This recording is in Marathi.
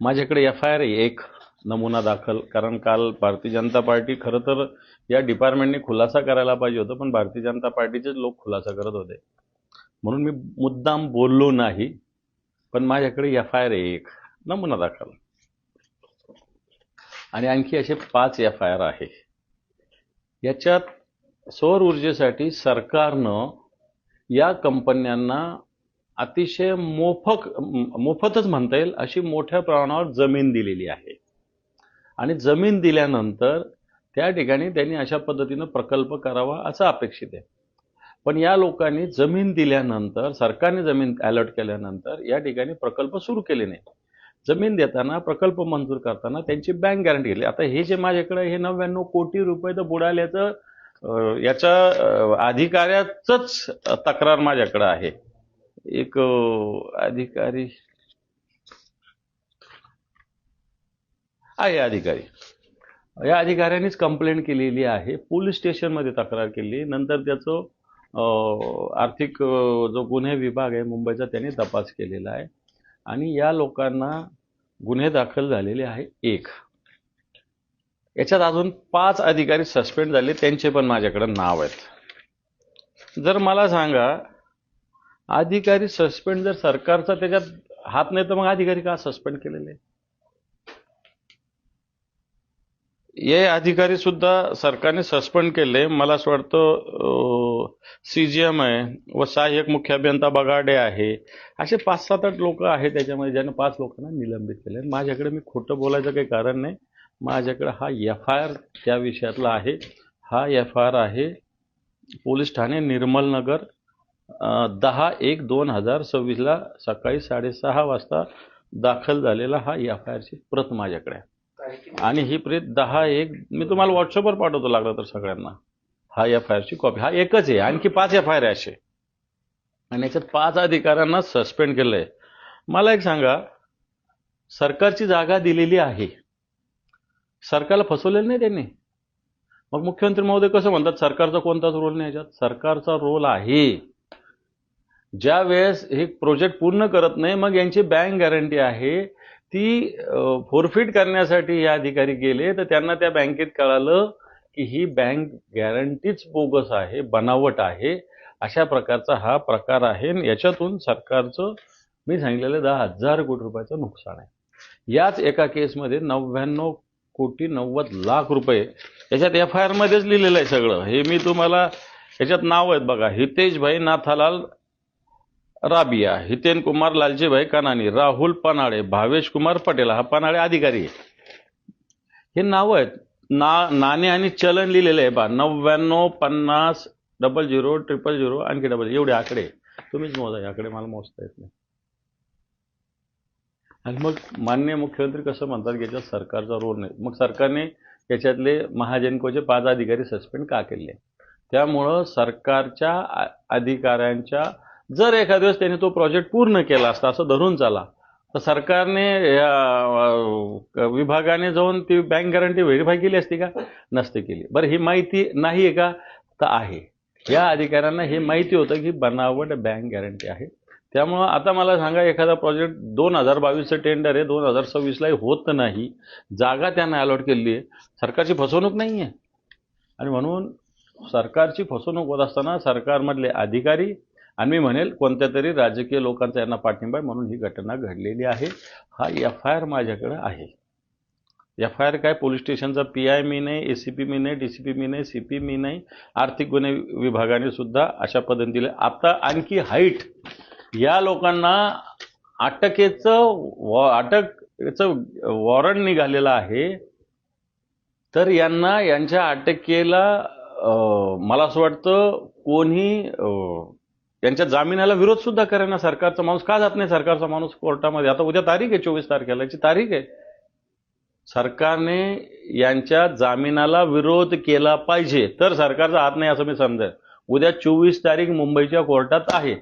माझ्याकडे FIR आहे एक नमुना दाखल. कारण काल भारतीय जनता पार्टी खरं तर या डिपार्टमेंटने खुलासा करायला पाहिजे होतं, पण भारतीय जनता पार्टीचेच लोक खुलासा करत होते, म्हणून मी मुद्दाम बोललो नाही. पण माझ्याकडे FIR आहे एक नमुना दाखल आणि आणखी असे 5 FIR आहे. याच्यात सौर ऊर्जेसाठी सरकारनं या कंपन्यांना अतिशय मोफतच म्हणता येईल अशी मोठ्या प्रमाणावर जमीन दिलेली आहे. आणि जमीन दिल्यानंतर त्या ठिकाणी त्यांनी अशा पद्धतीनं प्रकल्प करावा असं अपेक्षित आहे. पण या लोकांनी जमीन दिल्यानंतर, सरकारने जमीन अलॉट केल्यानंतर या ठिकाणी प्रकल्प सुरू केले नाही. जमीन देताना, प्रकल्प मंजूर करताना त्यांची बँक गॅरंटी घेतली. आता हे जे माझ्याकडे हे 99 कोटी रुपये तर बुडाल्याचं याच्या अधिकाऱ्याचंच तक्रार माझ्याकडे आहे. एक अधिकारी आहे, या अधिकाऱ्यांनीच कंप्लेंट केलेली आहे, पोलीस स्टेशनमध्ये तक्रार केली. नंतर त्याचं आर्थिक जो गुन्हे विभाग आहे मुंबईचा त्यांनी तपास केलेला आहे आणि या लोकांना गुन्हे दाखल झालेले आहे एक. याच्यात अजून 5 अधिकारी सस्पेंड झाले, त्यांचे पण माझ्याकडे नाव आहेत. जर मला सांगा, अधिकारी सस्पेंड जर सरकारचा त्याच्यात हात नाही तर मग अधिकारी का सस्पेंड केलेले? हे अधिकारी सुद्धा सरकारने सस्पेंड केले. मला असं वाटतं CGM आहे व सहाय्यक मुख्य अभियंता बगाडे आहे, असे 5-7-8 लोक आहेत त्याच्यामध्ये, ज्याने 5 लोकांना निलंबित केले. माझ्याकडे, मी खोटं बोलायचं काही कारण नाही, माझ्याकडे हा FIR त्या विषयातला आहे. हा FIR आहे पोलीस ठाणे निर्मलनगर 10/1/2026 सकाळी 6:30 वाजता दाखल झालेला हा FIR ची प्रत माझ्याकडे आहे. आणि ही प्रत 10/1 मी तुम्हाला व्हॉट्सअपवर पाठवतो लागलं तर सगळ्यांना. हा FIR ची कॉपी, हा एकच आहे, आणखी 5 FIR आहे असे. आणि याच्यात 5 अधिकाऱ्यांना सस्पेंड केलंय. मला एक सांगा, सरकारची जागा दिलेली आहे, सरकारला फसवलेलं नाही त्यांनी. मग मुख्यमंत्री महोदय कसं म्हणतात सरकारचा कोणताच रोल नाही याच्यात? सरकारचा रोल आहे. ज्या वेळेस हे प्रोजेक्ट पूर्ण करत नाही, मग यांची बँक गॅरंटी आहे, ती फोरफिट करण्यासाठी हे अधिकारी गेले, तर त्यांना त्या बँकेत कळालं की ही बँक गॅरंटीच बोगस आहे, बनावट आहे. अशा प्रकारचा हा प्रकार आहे. याच्यातून सरकारचं मी सांगितलेलं 10,000 कोटी रुपयाचं नुकसान आहे. याच एका केसमध्ये 99 कोटी 90 लाख रुपये याच्यात FIR मध्येच लिहिलेलं आहे सगळं. हे मी तुम्हाला, याच्यात नाव आहेत बघा, हितेश भाई नाथालाल राबिया, हितेन कुमार लालजीभाई कानानी, राहुल पनाळे, भावेश कुमार पटेल, हा पनाळे अधिकारी आहे. हे नाव आहेत. नाणे आणि चलन लिहिलेलं आहे बा, 99 50 00 000 आणखी डबल, एवढे आकडे तुम्हीच मोजा. आकडे मला मोजता येत नाही. आणि मग माननीय मुख्यमंत्री कसं म्हणतात की याच्यात सरकारचा रोल नाही. मग सरकारने याच्यातले महाजनकोचे 5 अधिकारी सस्पेंड का केले? त्यामुळं सरकारच्या अधिकाऱ्यांच्या, जर एखाद्या दिवस त्यांनी तो प्रोजेक्ट पूर्ण केला असता असं धरून चाला, तर सरकारने विभागाने जाऊन ती बँक गॅरंटी व्हेरीफाय केली असती का? नसते केली. बरं, ही माहिती नाही आहे का? तर आहे. या अधिकाऱ्यांना हे माहिती होतं की बनावट बँक गॅरंटी आहे. त्यामुळं आता मला सांगा, एखादा प्रोजेक्ट 2022चं टेंडर आहे, 2026लाही होत नाही, जागा त्यांना अलॉट केली आहे, सरकारची फसवणूक नाही आहे. आणि म्हणून सरकारची फसवणूक होत असताना सरकारमधले अधिकारी आणि मी म्हणेल कोणत्या तरी राजकीय लोकांचा यांना पाठिंबा आहे, म्हणून ही घटना घडलेली आहे. हा FIR माझ्याकडे आहे. FIR काय, पोलीस स्टेशनचा PI मी नाही, ACP मी नाही, DCP मी नाही, CP मी नाही, आर्थिक गुन्हे विभागाने सुद्धा अशा पद्धतीने. आता आणखी हाईट, या लोकांना अटकेचं वॉरंट निघालेलं आहे, तर यांच्या अटकेला मला असं वाटतं कोणी यांच्या जामिनाला विरोध सुद्धा करेना. सरकारचा माणूस का जात नाही? सरकारचा माणूस कोर्टामध्ये. आता उद्या तारीख आहे, 24 तारखेला याची तारीख आहे. सरकारने यांच्या जामिनाला विरोध केला पाहिजे, तर सरकारचा हात नाही असं मी समजेल. उद्या 24 तारीख मुंबईच्या कोर्टात आहे.